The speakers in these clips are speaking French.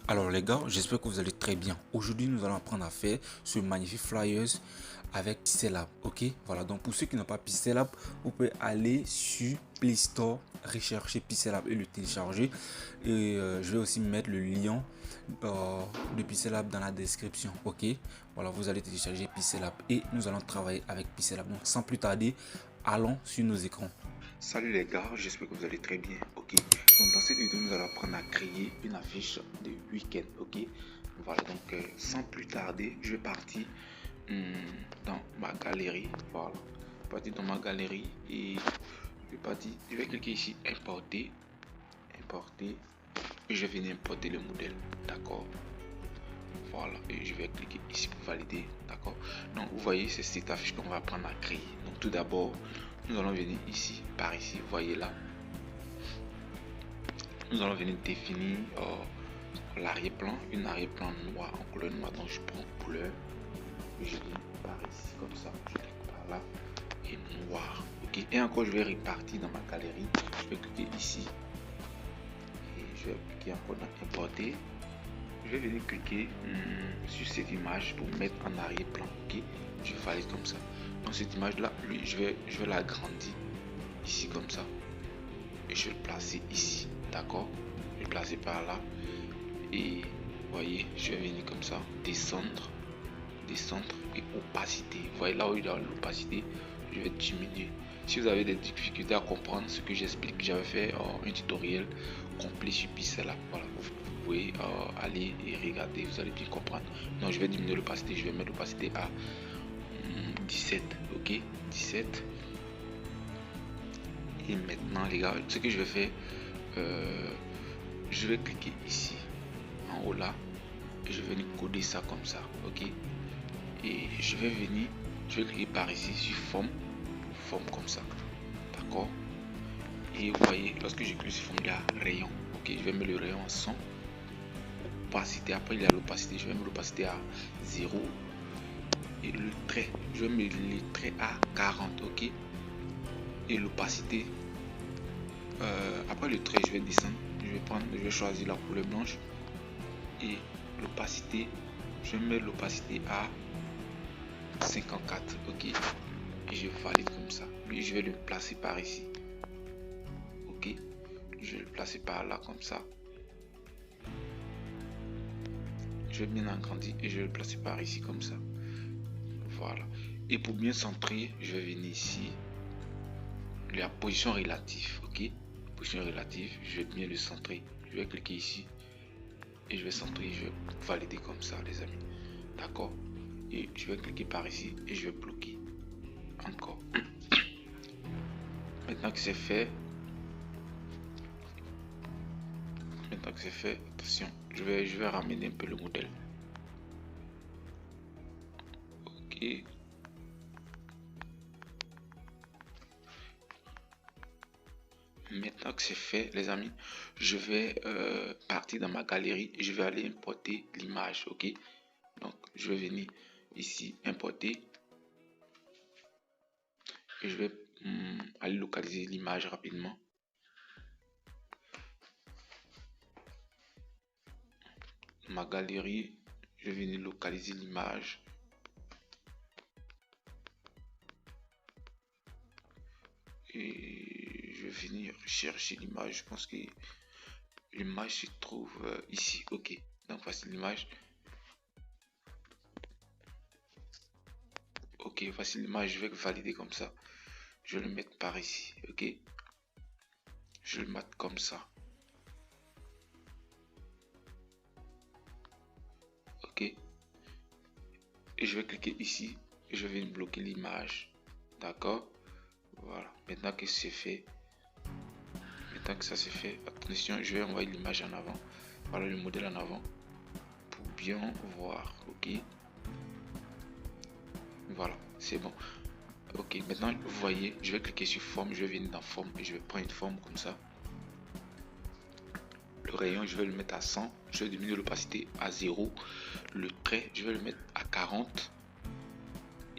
Alors les gars, j'espère que vous allez très bien. Aujourd'hui, nous allons apprendre à faire ce magnifique flyers avec Pixelab, ok? Voilà, donc pour ceux qui n'ont pas Pixelab, vous pouvez aller sur Play Store, rechercher Pixelab et le télécharger. Et je vais aussi mettre le lien de Pixelab dans la description, ok? Voilà, vous allez télécharger Pixelab et nous allons travailler avec Pixelab. Donc sans plus tarder, allons sur nos écrans. Salut les gars, j'espère que vous allez très bien, ok. Donc dans cette vidéo, nous allons apprendre à créer une affiche de week-end, ok. Voilà, donc sans plus tarder, je vais partir dans ma galerie, voilà. Je vais partir dans ma galerie et je vais cliquer ici, importer, et je vais venir importer le modèle, d'accord. Voilà, et je vais cliquer ici pour valider, d'accord. Donc vous voyez, c'est cette affiche qu'on va apprendre à créer. Donc tout d'abord, nous allons venir ici, par ici, vous voyez là. Nous allons venir définir l'arrière-plan, une arrière-plan noir en couleur noire. Donc je prends couleur, je viens par ici comme ça, je clique par là et noir, ok. Et encore je vais repartir dans ma galerie, je vais cliquer ici et je vais cliquer encore dans importer. Je vais venir cliquer sur cette image pour mettre en arrière-plan, ok. Je valide comme ça. Donc cette image là, lui, je vais l'agrandir ici comme ça et je vais le placer ici, d'accord. Je vais le placer par là et vous voyez, je vais venir comme ça, descendre et opacité. Vous voyez là où il y a l'opacité, je vais diminuer. Si vous avez des difficultés à comprendre ce que j'explique, j'avais fait un tutoriel complet sur Pixelab. Voilà, vous pouvez aller et regarder, vous allez bien comprendre. Donc je vais diminuer l'opacité, je vais mettre l'opacité à 17, ok, 17. Et maintenant les gars, ce que je vais faire, je vais cliquer ici en haut là et je vais venir coder ça comme ça, ok. Et je vais cliquer par ici sur forme comme ça, d'accord. Et vous voyez, lorsque je clique sur forme, il y a rayon, ok. Je vais mettre le rayon à 100, opacité, après il y a l'opacité, je vais mettre l'opacité à 0 et le trait, je vais mettre les traits à 40, ok. Et l'opacité, après le trait, je vais descendre, je vais choisir la couleur blanche et l'opacité, je vais mettre l'opacité à 54, ok. Et je valide comme ça. Lui, je vais le placer par ici, ok. Je vais le placer par là comme ça. Je vais bien agrandir et je vais le placer par ici comme ça. Voilà. Et pour bien centrer, je vais venir ici, la position relative, ok. Position relative, je vais bien le centrer. Je vais cliquer ici et je vais centrer. Je vais valider comme ça, les amis, d'accord. Et je vais cliquer par ici et je vais bloquer encore. Maintenant que c'est fait, attention, je vais ramener un peu le modèle, ok. Maintenant que c'est fait, les amis, je vais partir dans ma galerie et je vais aller importer l'image, ok. Donc je vais venir ici importer et je vais aller localiser l'image rapidement. Ma galerie, je vais venir localiser l'image et je vais venir chercher l'image. Je pense que l'image se trouve ici, ok. Donc voici l'image, ok. Voici l'image, je vais valider comme ça, je vais le mettre par ici, ok. Je vais le mettre comme ça, ok. Et je vais cliquer ici et je vais bloquer l'image, d'accord. Voilà, maintenant que c'est fait, maintenant que ça c'est fait, attention, je vais envoyer l'image en avant, voilà le modèle en avant pour bien voir, ok. Voilà, c'est bon, ok. Maintenant vous voyez, je vais cliquer sur forme, je vais venir dans forme et je vais prendre une forme comme ça. Le rayon, je vais le mettre à 100, je vais diminuer l'opacité à 0, le trait, je vais le mettre à 40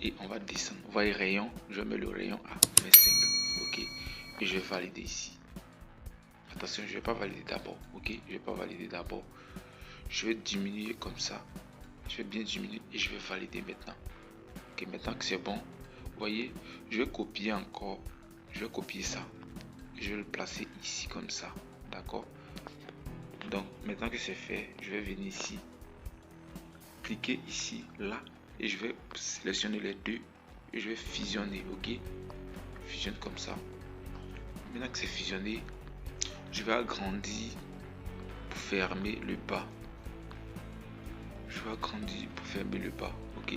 et on va descendre. Vous voyez rayon, je mets le rayon à 25, ok. Et je vais valider ici. Attention, je vais pas valider d'abord, ok. Je vais pas valider d'abord, Je vais diminuer comme ça. Je vais bien diminuer et je vais valider maintenant. Ok, maintenant que c'est bon, vous voyez, je vais copier encore. Je vais copier ça. Je vais le placer ici comme ça. D'accord? Donc, maintenant que c'est fait, je vais venir ici. Cliquer ici, là. Et je vais sélectionner les deux. Et je vais fusionner. Ok? Fusionne comme ça. Maintenant que c'est fusionné, je vais agrandir pour fermer le bas. Je vais agrandir pour fermer le bas. Ok?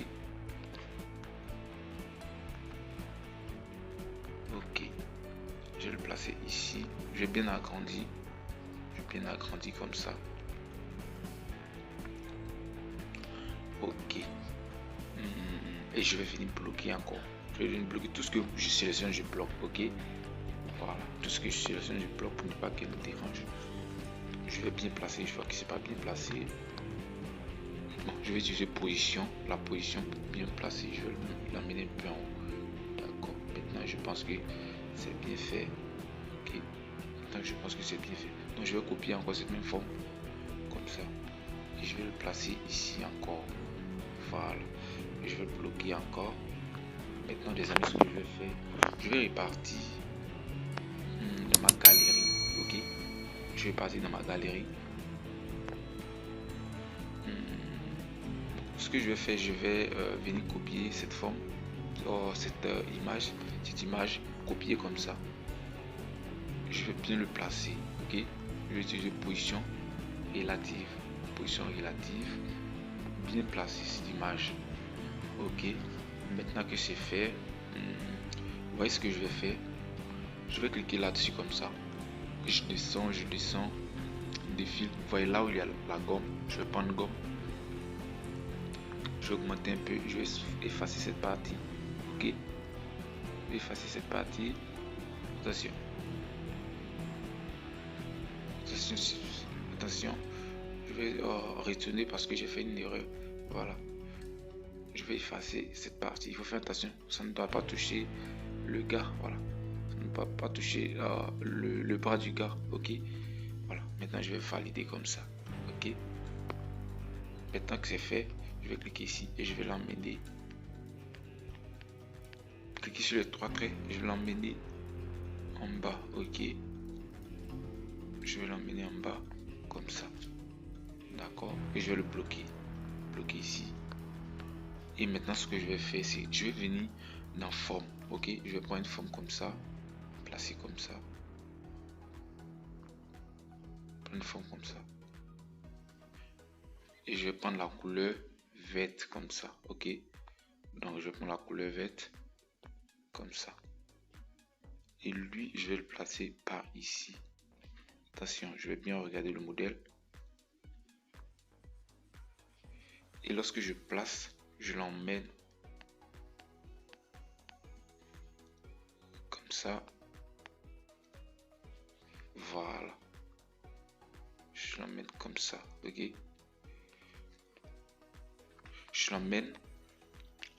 Ok. Je vais le placer ici. Je vais bien agrandir. Je vais bien agrandir comme ça. Ok. Et je vais venir bloquer encore. Je vais venir bloquer tout ce que je sélectionne, je bloque. Ok? Voilà. Tout ce que je sélectionne, je bloque pour ne pas qu'elle me dérange. Je vais bien placer. Je vois que c'est pas bien placé. Bon, je vais utiliser position. La position pour bien placer. Je vais l'amener un peu en haut. D'accord. Maintenant, je pense que c'est bien fait. Ok. Maintenant, je pense que c'est bien fait. Donc, je vais copier encore cette même forme. Comme ça. Et je vais le placer ici encore. Voilà. Et je vais le bloquer encore. Maintenant, les amis, ce que je vais faire, je vais répartir dans ma galerie. Ok. Je vais partir dans ma galerie. Ce que je vais faire, je vais venir copier cette forme, cette image, copier comme ça. Je vais bien le placer. Ok. Je vais utiliser position relative. Position relative. Bien placer cette image. Ok. Maintenant que c'est fait, vous voyez ce que je vais faire. Je vais cliquer là-dessus comme ça. Je descends, défile. Vous voyez là où il y a la gomme. Je vais prendre gomme. Je vais augmenter un peu. Je vais effacer cette partie. Ok. Je vais effacer cette partie. Attention. Attention. Je vais retourner parce que j'ai fait une erreur. Voilà. Je vais effacer cette partie. Il faut faire attention. Ça ne doit pas toucher le gars. Voilà. Ça ne doit pas toucher le bras du gars. Ok. Voilà. Maintenant, je vais valider comme ça. Ok. Maintenant que c'est fait, je vais cliquer ici et je vais l'emmener. Cliquez sur les trois traits. Je vais l'emmener en bas. Ok. Je vais l'emmener en bas comme ça. D'accord. Et je vais le bloquer. Bloquer ici. Et maintenant, ce que je vais faire, c'est je vais venir dans forme. Ok. Je vais prendre une forme comme ça. Placer comme ça. Prendre une forme comme ça. Et je vais prendre la couleur verte comme ça. Ok. Donc, je vais prendre la couleur verte comme ça. Et lui, je vais le placer par ici. Attention, je vais bien regarder le modèle. Et lorsque je place, je l'emmène comme ça. Voilà. Je l'emmène comme ça. Ok. Je l'emmène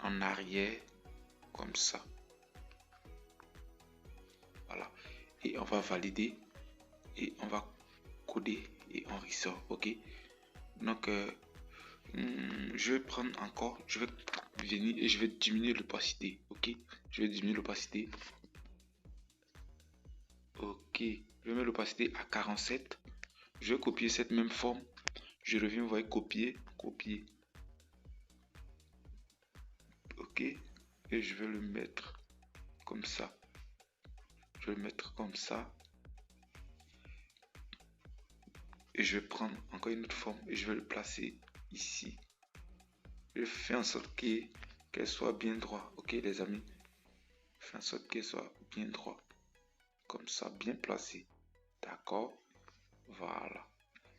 en arrière comme ça. Voilà. Et on va valider. Et on va coder et on ressort. Ok. Donc, je vais prendre encore. Je vais venir et je vais diminuer l'opacité. Ok. Je vais diminuer l'opacité. Ok. Je vais mettre l'opacité à 47. Je vais copier cette même forme. Je reviens, vous voyez, copier, copier. Ok. Et je vais le mettre comme ça. Je vais le mettre comme ça. Et je vais prendre encore une autre forme et je vais le placer ici. Je fais en sorte qu'elle soit bien droite. Ok, les amis. Je fais en sorte qu'elle soit bien droite. Comme ça, bien placé. D'accord. Voilà.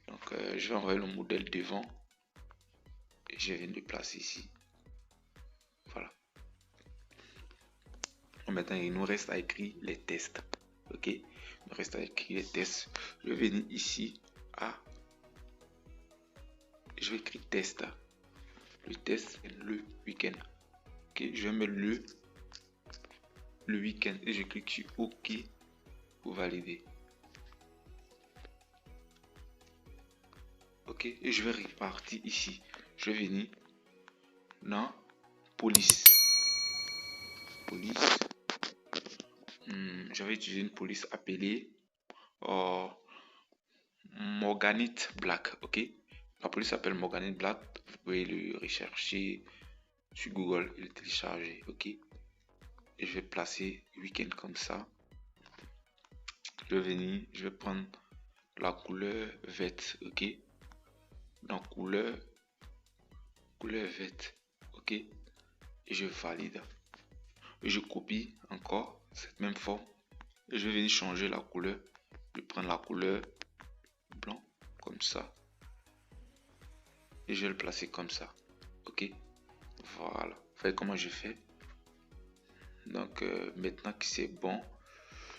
Donc, je vais envoyer le modèle devant. Et je viens de le placer ici. Voilà. Maintenant, il nous reste à écrire les tests. Ok. Il nous reste à écrire les tests. Je vais venir ici à... Je vais écrire test. Le test est le week-end. Ok. Je vais mettre le week-end et je clique sur OK pour valider. ok, et je vais repartir ici. Je vais venir dans police. Je vais utiliser une police appelée Morganite Black, ok. La police s'appelle Morganite Black. Vous pouvez le rechercher sur Google et le télécharger, ok. Et je vais placer week-end comme ça. Je vais venir, je vais prendre la couleur verte, ok. Dans couleur verte, ok. Et je valide. Et je copie encore cette même forme. Et je vais venir changer la couleur. Je vais prendre la couleur blanc comme ça. Et je vais le placer comme ça, ok. Voilà, vous voyez comment je fais. Donc maintenant que c'est bon,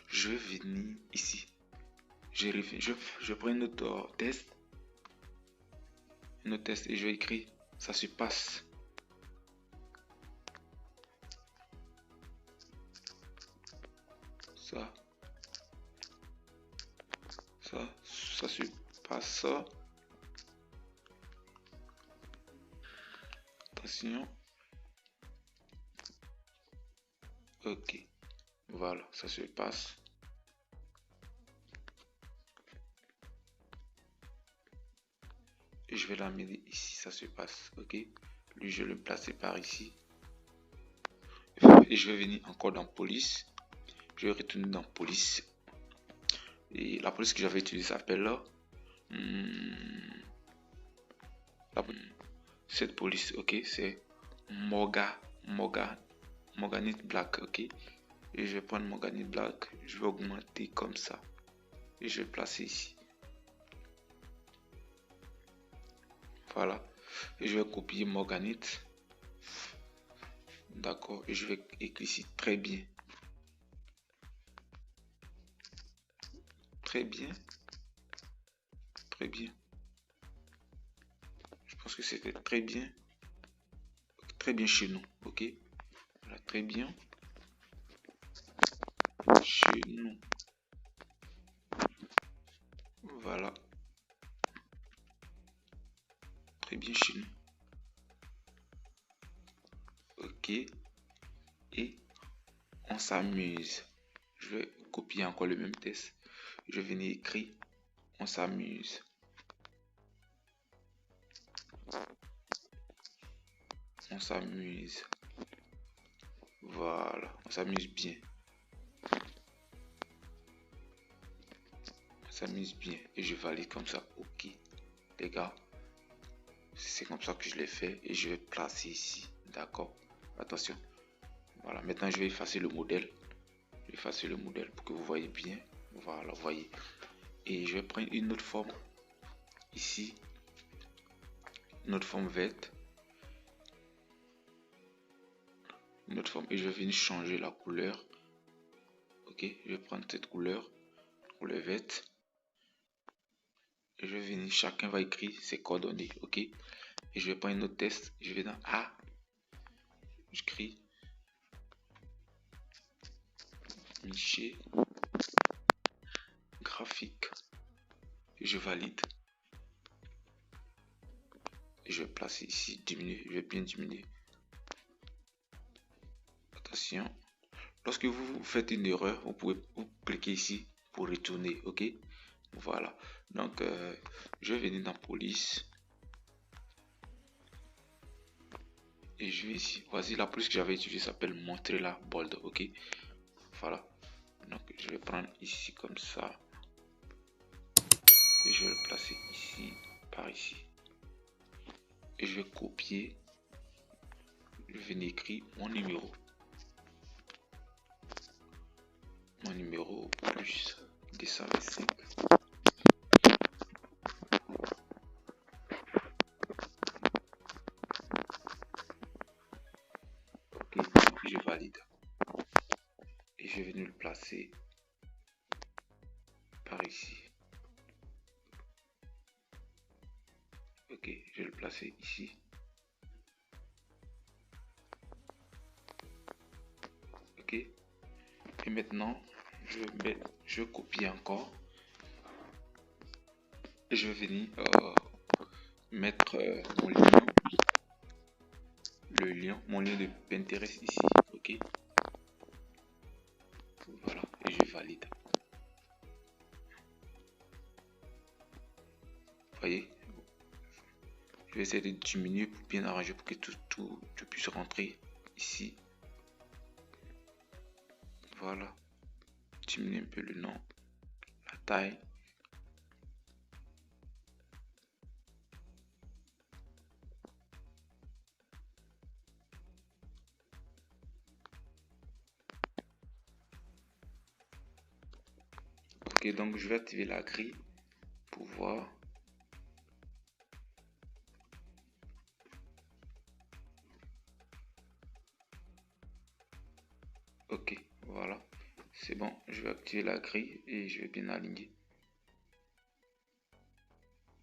je vais venir ici. Je prends une autre test. Et je vais écrire ça se passe. Ça se passe. Attention. Ok. Voilà, ça se passe. Et je vais l'amener ici, ça se passe. Ok. Lui, je vais le placer par ici. Et je vais venir encore dans police. Je vais retourner dans police. Et la police que j'avais utilisée s'appelle cette police, ok, c'est Morganite Black, ok. Et je vais prendre Morganite Black, je vais augmenter comme ça. Et je vais placer ici. Voilà. Et je vais copier Morganite. D'accord. Et je vais écrire ici très bien. Très bien. Très bien. Je pense que c'était très bien. Très bien chez nous. Ok. Voilà, très bien. Chez nous. Voilà. Très bien chez nous. Ok. Et on s'amuse. Je vais copier encore le même test. Je vais venir écrire on s'amuse. On s'amuse. Voilà, on s'amuse bien. On s'amuse bien. Et je valide comme ça. Ok. Les gars, c'est comme ça que je l'ai fait. Et je vais placer ici. D'accord. Attention. Voilà, maintenant je vais effacer le modèle. Je vais effacer le modèle pour que vous voyez bien. Voilà, vous voyez. Et je vais prendre une autre forme. Ici. Une autre forme verte. Une autre forme. Et je vais venir changer la couleur. Ok, je vais prendre cette couleur verte. Et je vais venir, chacun va écrire ses coordonnées. Ok. Et je vais prendre une autre test. Je vais dans A. J'écris Michel graphique. Et je valide. Et je vais placer ici, diminuer. Je vais bien diminuer. Attention. Lorsque vous faites une erreur, vous pouvez cliquer ici pour retourner. Ok. Voilà. Donc, je vais venir dans police. Et je vais ici. Voici la police que j'avais utilisée s'appelle montrer la bold. Ok. Voilà. Donc, je vais prendre ici comme ça. Et je vais le placer ici, par ici. Et je vais copier. Je vais écrire mon numéro. Mon numéro plus 225. Ok, je valide. Et je vais venir le placer par ici. Ok, je vais le placer ici. Ok. Et maintenant, je vais copier encore. Et je vais venir mettre mon lien de Pinterest ici, ok. Voilà, et je valide. Vous voyez, je vais essayer de diminuer pour bien arranger pour que tout puisse rentrer ici. Voilà, diminuer un peu le nom, la taille. Ok, donc je vais activer la grille pour voir. Ok, voilà, c'est bon, je vais activer la grille et je vais bien aligner.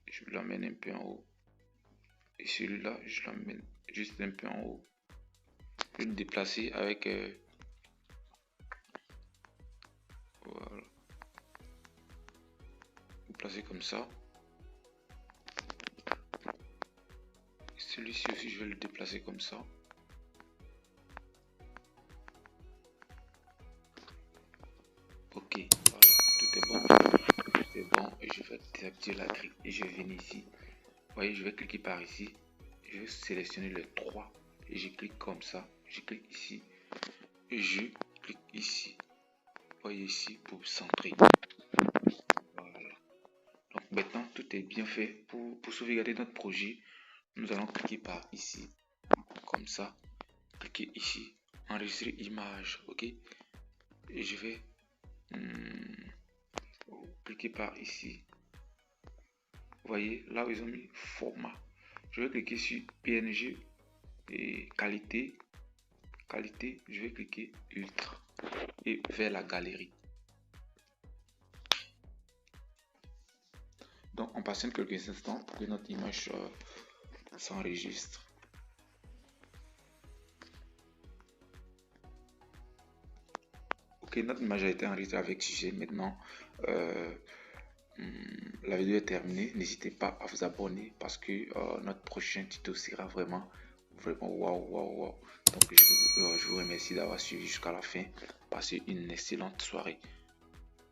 Je l'emmène un peu en haut. Et celui-là, je l'emmène juste un peu en haut. Je vais le déplacer avec... voilà. Placer comme ça. Celui-ci aussi, je vais le déplacer comme ça. Ok, voilà, tout est bon. Tout est bon. Et je vais désactiver la grille. Et je vais venir ici. Vous voyez, je vais cliquer par ici. Je vais sélectionner les 3. Et je clique comme ça. Je clique ici. Et je clique ici. Vous voyez ici pour centrer. Voilà. Donc maintenant, tout est bien fait. Pour sauvegarder notre projet, nous allons cliquer par ici. Comme ça. Cliquez ici. Enregistrer image. Ok. Et je vais cliquer par ici. Vous voyez, là où ils ont mis format. Je vais cliquer sur PNG et qualité. Qualité, je vais cliquer ultra et vers la galerie. Donc, on patiente quelques instants pour que notre image s'enregistre. Ok, notre image a été enregistrée avec sujet. Maintenant, la vidéo est terminée. N'hésitez pas à vous abonner parce que notre prochain tuto sera vraiment waouh. Donc je vous remercie d'avoir suivi jusqu'à la fin. Passez une excellente soirée.